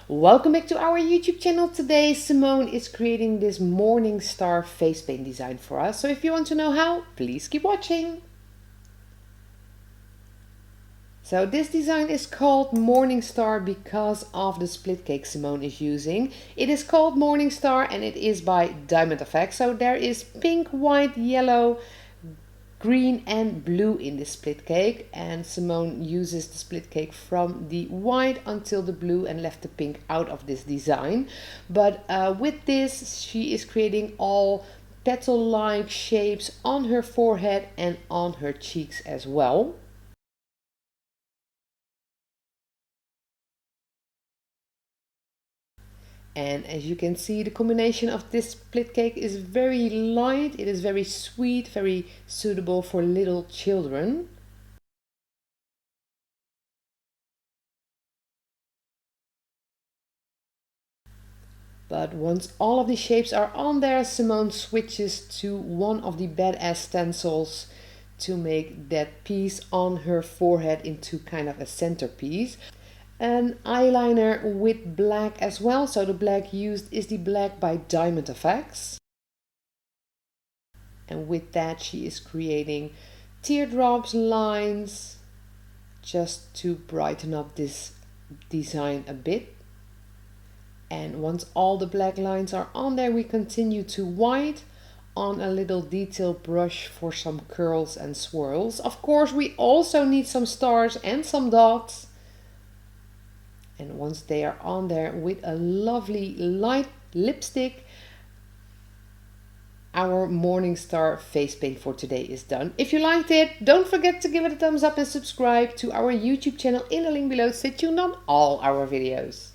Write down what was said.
Welcome back to our YouTube channel. Today Simone is creating this morning star face paint design for us. So if you want to know how, please keep watching. So this design is called Morning Star because of the split cake Simone is using. It is called Morning Star and it is by Diamond Effects. So there is pink, white, yellow, green and blue in this split cake, and Simone uses the split cake from the white until the blue and left the pink out of this design. But with this she is creating all petal-like shapes on her forehead and on her cheeks as well. And as you can see, the combination of this split cake is very light. It is very sweet, very suitable for little children. But once all of the shapes are on there, Simone switches to one of the badass stencils to make that piece on her forehead into kind of a centerpiece. An eyeliner with black as well, so the black used is the black by Diamond Effects. And with that she is creating teardrops, lines, just to brighten up this design a bit. And once all the black lines are on there, we continue to white on a little detail brush for some curls and swirls. Of course we also need some stars and some dots. And once they are on there with a lovely light lipstick, our Morning Star face paint for today is done. If you liked it, don't forget to give it a thumbs up and subscribe to our YouTube channel in the link below to stay tuned on all our videos.